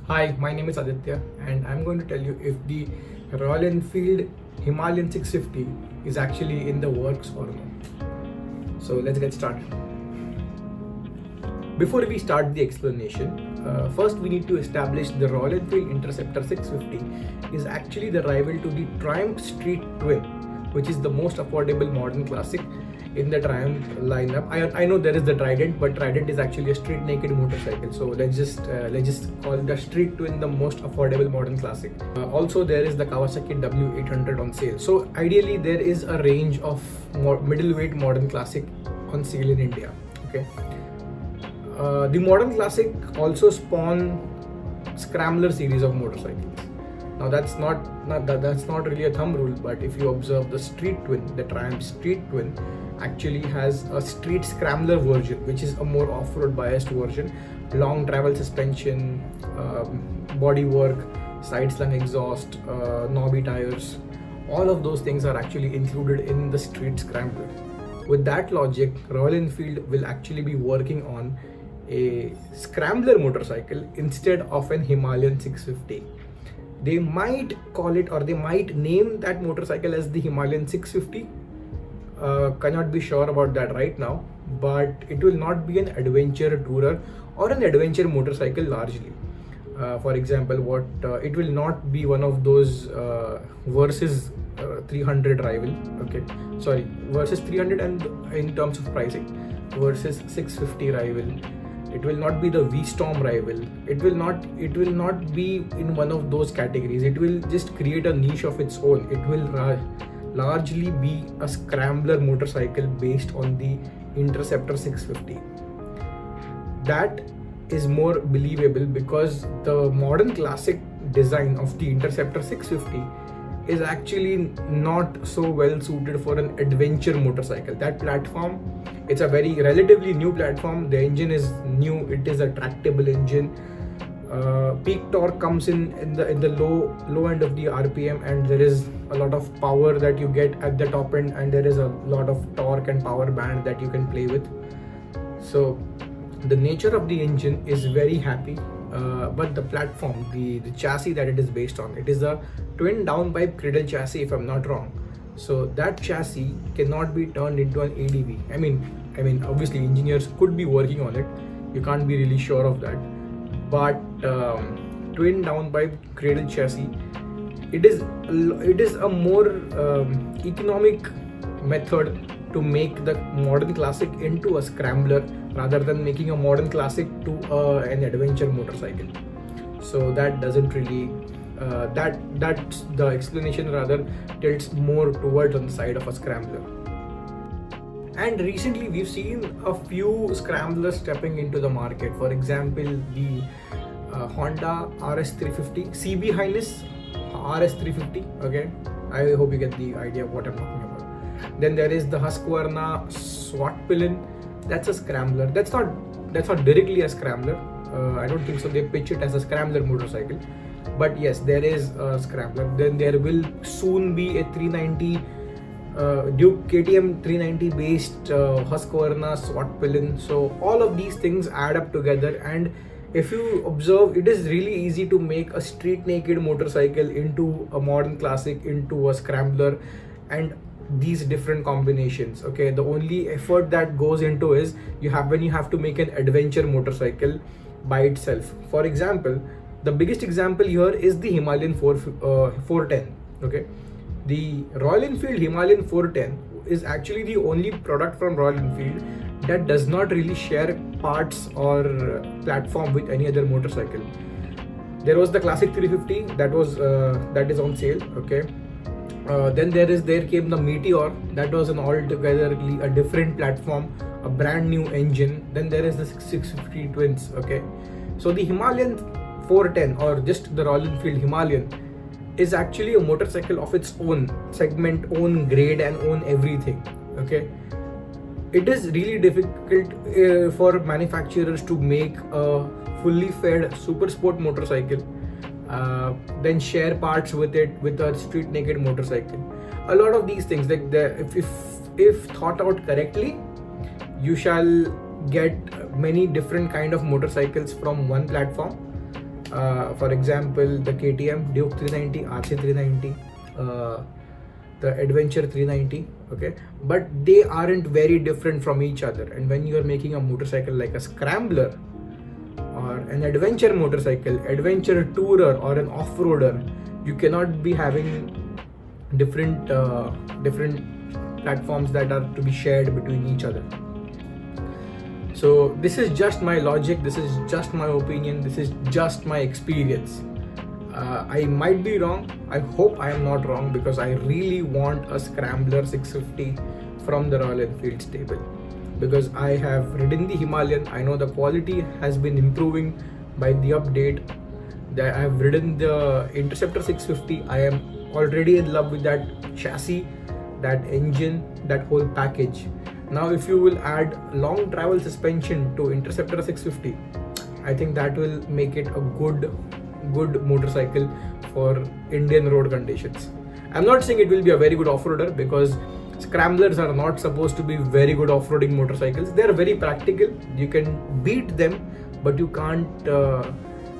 Hi, my name is Aditya, and I'm going to tell you if the Royal Enfield Himalayan 650 is actually in the works or not. So let's get started. Before we start the explanation, first we need to establish the Royal Enfield Interceptor 650 is actually the rival to the Triumph Street Twin, which is the most affordable modern classic in the Triumph lineup. I know there is the Trident, but Trident is actually a street naked motorcycle. So let's just call the Street Twin the most affordable modern classic. Also, there is the Kawasaki W800 on sale. So ideally, there is a range of middleweight modern classic on sale in India. Okay. The modern classic also spawn scrambler series of motorcycles. Now that's not really a thumb rule, but if you observe the Street Twin, the Triumph Street Twin actually has a street scrambler version, which is a more off-road biased version. Long travel suspension, body work, side slung exhaust, knobby tires, all of those things are actually included in the street scrambler. With that logic, Royal Enfield will actually be working on a scrambler motorcycle instead of an Himalayan 650. They might call it, or they might name that motorcycle as the Himalayan 650. Cannot be sure about that right now, but it will not be an adventure tourer or an adventure motorcycle largely. For example, it will not be one of those versus 300 rival. Okay, sorry, versus 300 and in terms of pricing, versus 650 rival. It will not be the V-Storm rival. It will not be in one of those categories. It will just create a niche of its own. It will largely be a scrambler motorcycle based on the Interceptor 650. That is more believable because the modern classic design of the Interceptor 650 is actually not so well suited for an adventure motorcycle. That platform, it's a very relatively new platform. The engine is new. It is a tractable engine. Peak torque comes in the low end of the RPM, and there is a lot of power that you get at the top end, and there is a lot of torque and power band that you can play with. So the nature of the engine is very happy, but the platform, the chassis that it is based on, it is a twin downpipe cradle chassis if I'm not wrong. So that chassis cannot be turned into an ADV. I mean obviously engineers could be working on it. You can't be really sure of that, but twin downpipe cradle chassis, it is a more economic method to make the modern classic into a scrambler rather than making a modern classic to an adventure motorcycle. So that doesn't really that's the explanation rather tilts more towards on the side of a scrambler. And recently we've seen a few scramblers stepping into the market. For example, the Honda RS350, CB Highness RS350. Okay, I hope you get the idea of what I'm talking about. Then there is the Husqvarna Swatpillen. That's a scrambler. That's not directly a scrambler. I don't think so. They pitch it as a scrambler motorcycle, but yes, there is a scrambler. Then there will soon be a 390 Duke KTM 390 based Husqvarna Swatpillen. So all of these things add up together, and if you observe, it is really easy to make a street naked motorcycle into a modern classic, into a scrambler, and these different combinations. Okay, the only effort that goes into is when you have to make an adventure motorcycle by itself. For example, the biggest example here is the Himalayan 410. Okay, the Royal Enfield Himalayan 410 is actually the only product from Royal Enfield that does not really share parts or platform with any other motorcycle. There was the classic 350 that is on sale. Okay, then there came the Meteor, that was an altogether a different platform, a brand new engine. Then there is the 650 Twins. Okay, so the Himalayan 410, or just the Royal Enfield Himalayan, is actually a motorcycle of its own segment, own grade, and own everything. Okay, it is really difficult for manufacturers to make a fully fed super sport motorcycle, then share parts with it with a street naked motorcycle. A lot of these things, like if thought out correctly, you shall get many different kind of motorcycles from one platform, For example, the KTM Duke 390, RC 390, the Adventure 390, okay, but they aren't very different from each other. And when you are making a motorcycle like a scrambler or an adventure motorcycle, adventure tourer or an off-roader, you cannot be having different platforms that are to be shared between each other. So this is just my logic, this is just my opinion, this is just my experience. I might be wrong. I hope I am not wrong, because I really want a Scrambler 650 from the Royal Enfield stable, because I have ridden the Himalayan. I know the quality has been improving by the update. That I have ridden the Interceptor 650. I am already in love with that chassis, that engine, that whole package. Now if you will add long travel suspension to Interceptor 650, I think that will make it a good motorcycle for Indian road conditions. I'm not saying it will be a very good off-roader, because scramblers are not supposed to be very good off-roading motorcycles. They are very practical. You can beat them, but you can't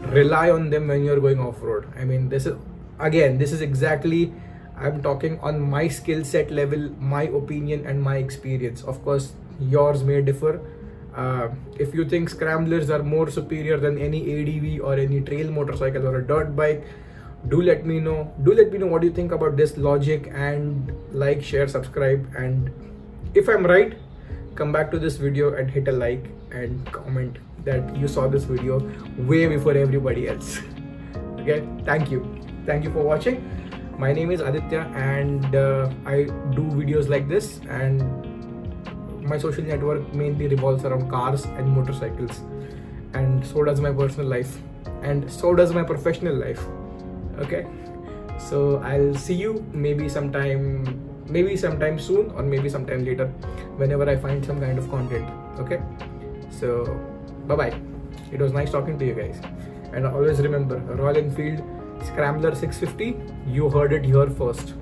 rely on them when you're going off-road. I mean, this is exactly, I'm talking on my skill set level, my opinion and my experience. Of course, yours may differ. If you think scramblers are more superior than any ADV or any trail motorcycle or a dirt bike, do let me know. Do let me know what you think about this logic, and like, share, subscribe, and if I'm right, come back to this video and hit a like and comment that you saw this video way before everybody else. Okay, thank you for watching. My name is Aditya, and I do videos like this, and my social network mainly revolves around cars and motorcycles, and so does my personal life, and so does my professional life. Okay, so I'll see you maybe sometime soon, or maybe sometime later, whenever I find some kind of content. Okay, so bye bye. It was nice talking to you guys, and always remember, Royal Enfield Scrambler 650, you heard it here first.